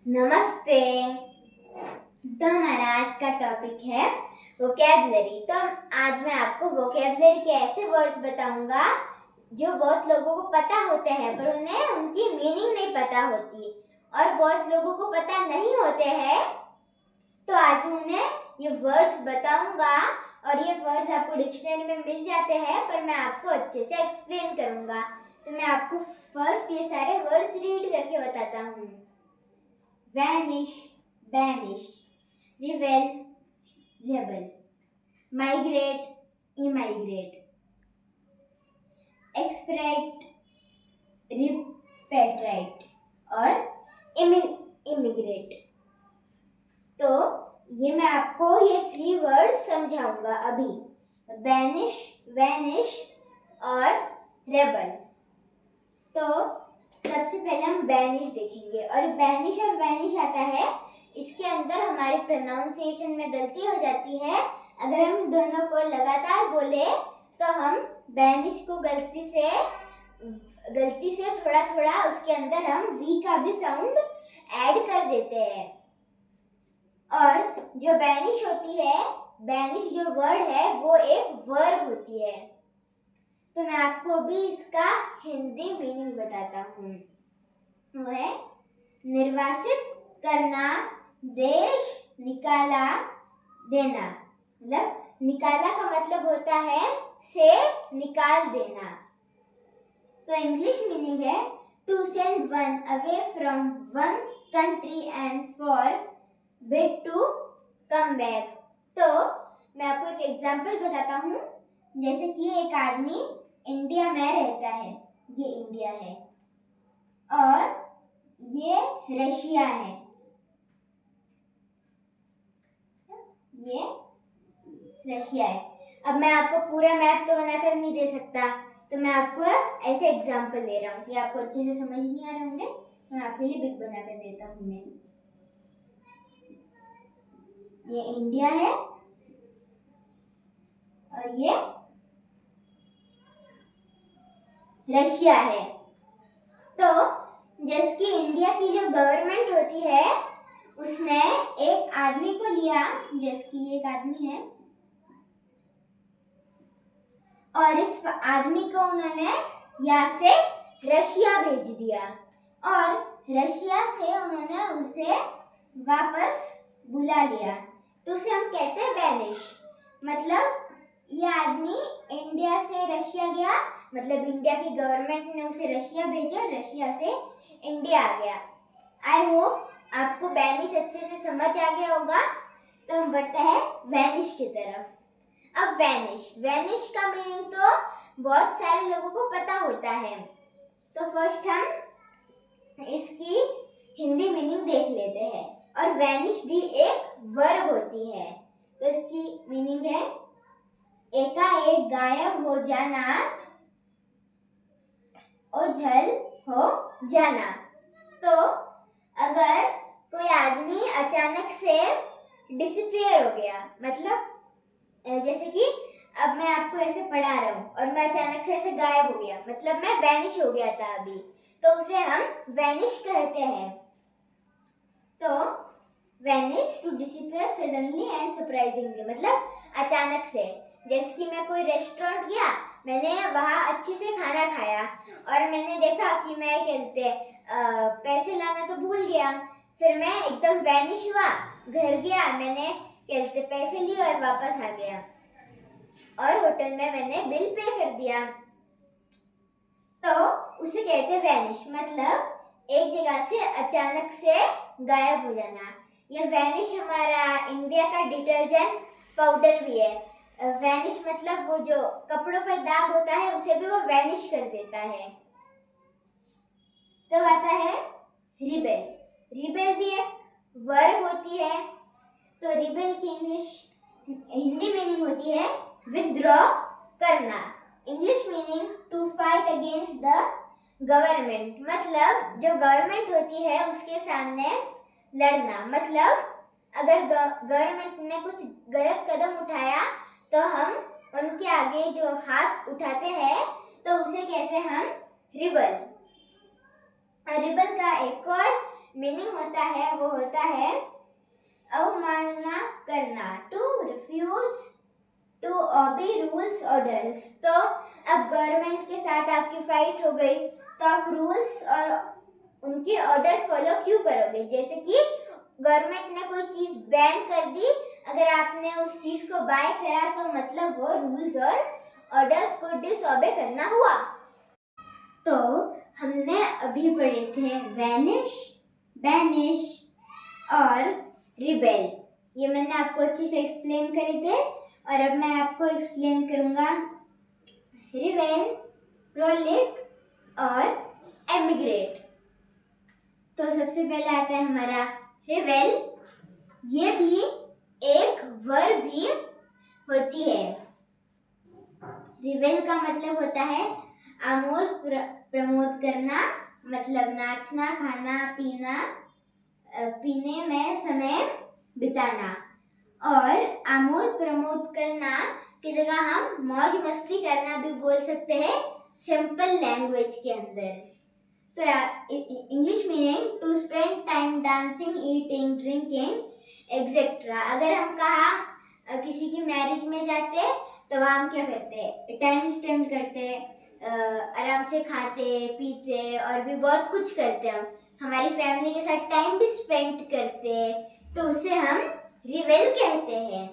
नमस्ते। तो हमारा आज का टॉपिक है वोकैबुलरी। तो आज मैं आपको वोकैबुलरी के ऐसे वर्ड्स बताऊंगा जो बहुत लोगों को पता होते हैं पर उन्हें उनकी मीनिंग नहीं पता होती, और बहुत लोगों को पता नहीं होते हैं। तो आज मैं उन्हें ये वर्ड्स बताऊंगा और ये वर्ड्स आपको डिक्शनरी में मिल जाते हैं, पर मैं आपको अच्छे से एक्सप्लेन करूंगा। तो मैं आपको फर्स्ट ये सारे वर्ड्स रीड करके बताता हूँ। Vanish, banish, rebel, rebel, migrate, immigrate, expedite, repatriate और immigrate। तो ये मैं आपको ये 3 वर्ड्स समझाऊंगा अभी। banish, vanish और rebel। तो सबसे पहले हम बैनिश देखेंगे, और बैनिश और वैनिश आता है, इसके अंदर हमारे प्रोनाउंसिएशन में गलती हो जाती है। अगर हम दोनों को लगातार बोले तो हम बैनिश को गलती से थोड़ा थोड़ा उसके अंदर हम वी का भी साउंड ऐड कर देते हैं। और जो बैनिश होती है, बैनिश जो वर्ड है वो एक वर्ब होती है। तो मैं आपको अभी इसका हिंदी मीनिंग बताता हूँ। वो है निर्वासित करना, देश निकाला देना। मतलब निकाला का मतलब होता है से निकाल देना। तो इंग्लिश मीनिंग है to send one away from one's country and forbid to come back. तो मैं आपको एक एग्जांपल बताता हूँ। जैसे कि एक आदमी इंडिया में रहता है, ये इंडिया है और ये रशिया है, ये रशिया है। अब मैं आपको पूरा मैप तो बनाकर नहीं दे सकता, तो मैं आपको ऐसे एग्जांपल दे रहा हूँ कि आपको अच्छे से समझ नहीं आ रहे होंगे। मैं आपके लिए बिग बनाकर देता हूँ। मैं ये इंडिया है और ये रशिया है। तो जिसकी इंडिया की जो गवर्नमेंट होती है उसने एक आदमी को लिया, जिसकी एक आदमी है, और इस आदमी को उन्होंने यहाँ से रशिया भेज दिया, और रशिया से उन्होंने उसे वापस बुला लिया। तो उसे हम कहते हैं बैनिश। मतलब ये आदमी इंडिया से रशिया गया, मतलब इंडिया की गवर्नमेंट ने उसे रशिया भेजा, रशिया से इंडिया आ गया। आई होप आपको बैनिश अच्छे से समझ आ गया होगा। तो हम बढ़ते हैं वैनिश की तरफ। अब वैनिश का मीनिंग तो बहुत सारे लोगों को पता होता है। तो फर्स्ट हम इसकी हिंदी मीनिंग देख लेते हैं। और वैनिश भी एक वर्ब होती है। तो इसकी मीनिंग है एकाएक गायब हो जाना, ओझल हो जाना। तो अगर कोई आदमी अचानक से डिसअपियर हो गया, मतलब जैसे कि अब मैं आपको ऐसे पढ़ा रहा हूँ और मैं अचानक से ऐसे गायब हो गया, मतलब मैं वैनिश हो गया था अभी, तो उसे हम वैनिश कहते हैं। तो vanish to disappear suddenly and surprisingly, मतलब अचानक से। जैसे कि मैं कोई रेस्टोरेंट गया, मैंने वहाँ अच्छे से खाना खाया और मैंने देखा कि मैं कहते पैसे लाना तो भूल गया। फिर मैं एकदम वैनिश हुआ, घर गया, मैंने कहते पैसे लिए और वापस आ गया, और होटल में मैंने बिल पे कर दिया। तो उसे कहते हैं वैनिश, मतलब एक जगह से अचानक से गायब हो जाना। ये वैनिश हमारा इंडिया का डिटर्जेंट पाउडर भी है। वैनिश मतलब वो जो कपड़ों पर दाग होता है उसे भी वो वैनिश कर देता है। तो आता है रिबेल। रिबेल भी एक वर्ब होती है। तो रिबेल की हिंदी मीनिंग होती है विथड्रॉ करना। English meaning to fight against the government, मतलब जो गवर्नमेंट होती है उसके सामने लड़ना। मतलब अगर गवर्नमेंट ने कुछ गलत कदम उठाया तो हम उनके आगे जो हाथ उठाते हैं तो उसे कहते हैं हम रिबल। रिबल का एक और मीनिंग होता है वो होता है अवमानना करना, to refuse to obey rules orders. तो अब गवर्नमेंट के साथ आपकी फाइट हो गई तो आप रूल्स और उनके ऑर्डर फॉलो क्यों करोगे? जैसे कि गवर्नमेंट ने कोई चीज बैन कर दी, अगर आपने उस चीज को बाय करा तो मतलब वो रूल्स और ऑर्डर्स को डिसओबे करना हुआ। तो हमने अभी पढ़े थे वैनिश, बैनिश और रिबेल। ये मैंने आपको अच्छे से एक्सप्लेन करे थे और अब मैं आपको एक्सप्लेन करूंगा रिबेल, प्रोलिक और एमिग्रेट। तो सबसे पहले आता है हमारा रिबेल। ये भी एक वर्ब भी होती है। रिबेल का मतलब होता है आमोद प्रमोद करना, मतलब नाचना, खाना, पीने में समय बिताना। और आमोद प्रमोद करना की जगह हम मौज मस्ती करना भी बोल सकते हैं सिंपल लैंग्वेज के अंदर। तो English meaning to spend time dancing, eating, drinking etcetera. अगर हम कहा किसी की मैरिज में जाते तो वहाँ हम क्या करते? टाइम स्पेंड करते, आराम से खाते पीते और भी बहुत कुछ करते। हम हमारी फैमिली के साथ टाइम भी स्पेंड करते, तो उसे हम रिवेल कहते हैं।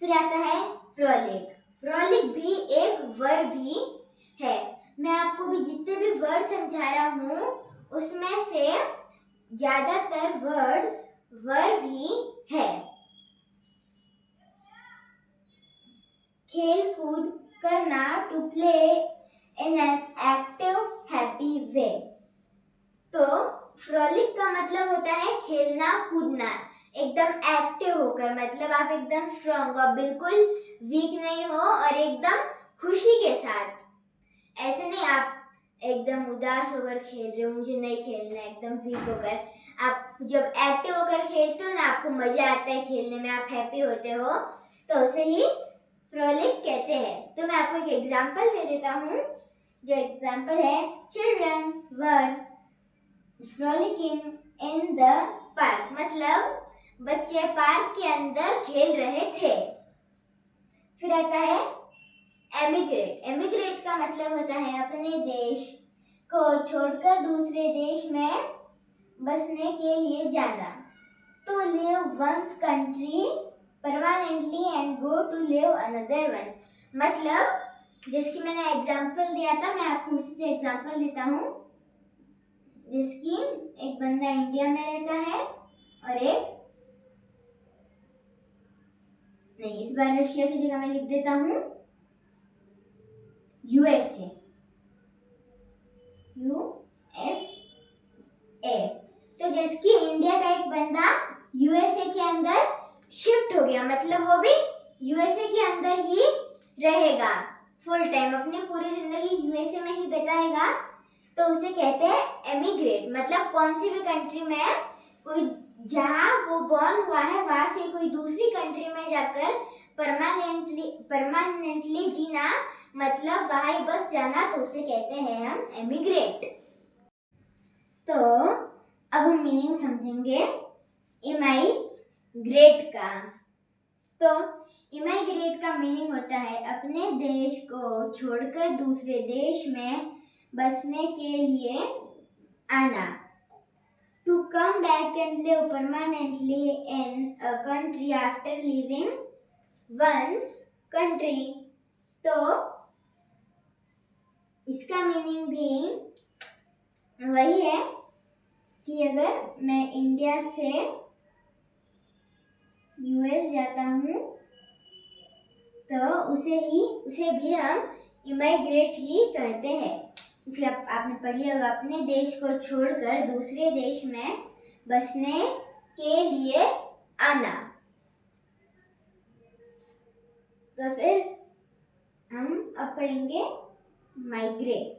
फिर आता है फ्रॉलिक। फ्रॉलिक भी एक वर्ब ही है। मैं आपको भी जितने भी वर्ड समझा रहा हूँ उसमें से ज्यादातर वर्ड्स वर्ब ही है। खेल कूद करना, to play in an active happy way. तो फ्रॉलिक का मतलब होता है खेलना कूदना एकदम एक्टिव होकर, मतलब आप एकदम स्ट्रॉन्ग हो, बिल्कुल वीक नहीं हो और एकदम खुशी के साथ। ऐसे नहीं आप एकदम उदास होकर खेल रहे हो, मुझे नहीं खेलना, एकदम वीक होकर। आप जब एक्टिव होकर खेलते हो ना, आपको मजा आता है खेलने में, आप हैप्पी होते हो, तो उसे ही फ्रॉलिक कहते हैं। तो मैं आपको एक एग्जांपल दे देता हूँ, जो एग्जांपल है children were frolicking in the park, मतलब बच्चे पार्क के अंदर खेल रहे थे। फिर आता है एमिग्रेट। एमिग्रेट का मतलब होता है अपने देश को छोड़कर दूसरे देश में बसने के लिए जाना, to live one's country permanently and go to live another one. मतलब जिसकी मैंने एग्जांपल दिया था, मैं आपको उसी से एग्जांपल देता हूँ। जिसकी एक बंदा इंडिया में रहता है और एक नहीं, इस बार रशिया की जगह मैं लिख देता हूँ यूएसए। तो जिसकी इंडिया का एक बंदा यूएसए के अंदर शिफ्ट हो गया, मतलब वो भी यूएसए के अंदर ही रहेगा फुल टाइम, अपनी पूरी जिंदगी यूएसए में ही बिताएगा, तो उसे कहते हैं एमिग्रेट। मतलब कौन सी भी कंट्री में कोई जहाँ वो बॉर्न हुआ है वहां से कोई दूसरी कंट्री में जाकर परमानेंटली जीना, मतलब वहां ही बस जाना, तो उसे कहते हैं हम एमिग्रेट। तो अब हम मीनिंग समझेंगे इमाइग्रेट का। तो इमाइग्रेट का मीनिंग होता है अपने देश को छोड़कर दूसरे देश में बसने के लिए आना, to come back and live permanently in a country after leaving one's country। तो इसका मीनिंग भी वही है कि अगर मैं इंडिया से यूएस जाता हूँ तो उसे भी हम इमाइग्रेट ही कहते हैं। इसलिए आपने पढ़ लिया होगा, अपने देश को छोड़कर दूसरे देश में बसने के लिए आना। तो फिर हम अब पढ़ेंगे माइग्रेट।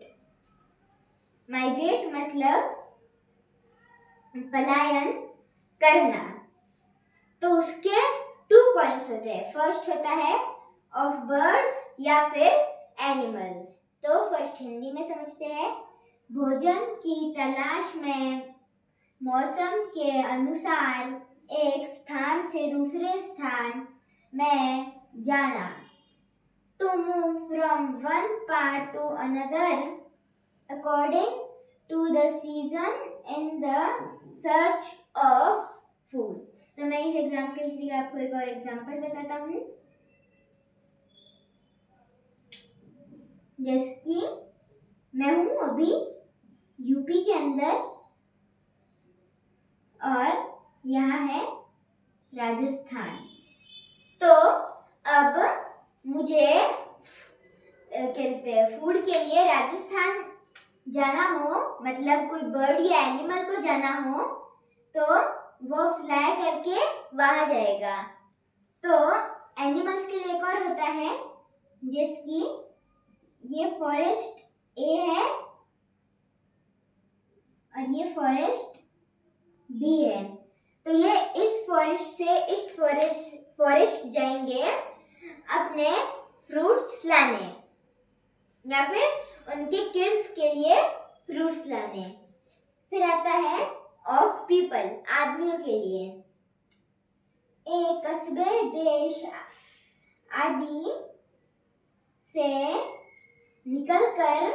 माइग्रेट मतलब पलायन करना। तो उसके 2 पॉइंट्स होते हैं। फर्स्ट होता है ऑफ बर्ड्स या फिर एनिमल्स। तो फर्स्ट हिंदी में समझते हैं, भोजन की तलाश में मौसम के अनुसार एक स्थान से दूसरे स्थान में जाना। To move from one part to another according to the season in the search of food। तो मैं इस एग्जाम्पल के लिए आपको एक और एग्जाम्पल बताता हूँ। जैसे कि मैं हूँ अभी यूपी के अंदर और यहाँ है राजस्थान। तो अब मुझे कहते हैं फूड के लिए राजस्थान जाना हो, मतलब कोई बर्ड या एनिमल को जाना हो, तो वो फ्लाई करके वहां जाएगा। तो एनिमल्स के लिए एक और होता है, जैसे कि ये फॉरेस्ट ए है और ये फॉरेस्ट बी है। तो ये इस फॉरेस्ट से इस फॉरेस्ट जाएंगे अपने फ्रूट्स लाने या फिर उनके किड्स के लिए फ्रूट्स लाने। फिर आता है ऑफ पीपल, आदमियों के लिए। एक कस्बे, देश आदि से निकलकर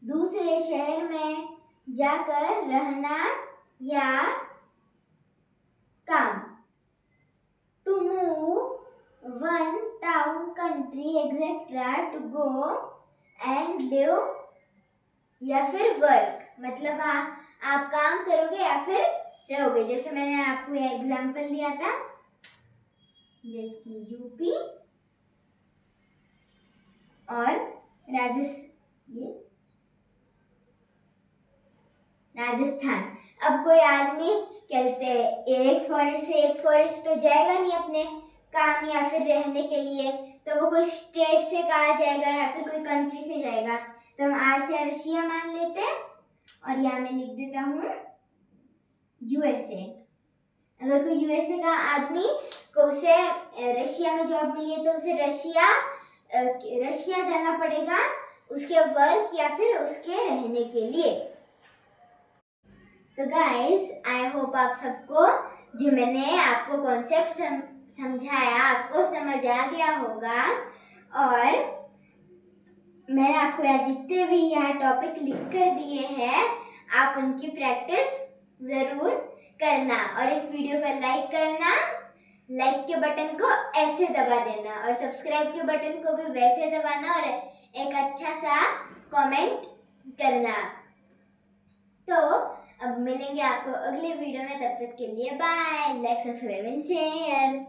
दूसरे शहर में जाकर रहना या काम। To move one town, country, etc. to go and live या फिर वर्क, मतलब आप काम करोगे या फिर रहोगे। जैसे मैंने आपको यह एग्जांपल दिया था, जैसे कि यूपी और राजस्थान। अब कोई आदमी कहते हैं एक फॉरेस्ट से एक फॉरेस्ट तो जाएगा नहीं अपने काम या फिर रहने के लिए, तो वो कोई स्टेट से कहा जाएगा या फिर कोई कंट्री से जाएगा। तो हम आर से रशिया मान लेते हैं और यहाँ मैं लिख देता हूँ यूएसए। अगर कोई यूएसए का आदमी को उसे रशिया में जॉब मिली है तो उसे रशिया जाना पड़ेगा उसके वर्क या फिर उसके रहने के लिए। तो गाइस, आई होप आप सबको जो मैंने आपको कॉन्सेप्ट समझाया आपको समझ आ गया होगा, और मैंने आपको यहाँ जितने भी यहाँ टॉपिक लिख कर दिए हैं आप उनकी प्रैक्टिस ज़रूर करना, और इस वीडियो को लाइक करना, लाइक के बटन को ऐसे दबा देना और सब्सक्राइब के बटन को भी वैसे दबाना और एक अच्छा सा कमेंट करना। तो अब मिलेंगे आपको अगले वीडियो में, तब तक के लिए bye. Like, subscribe and share.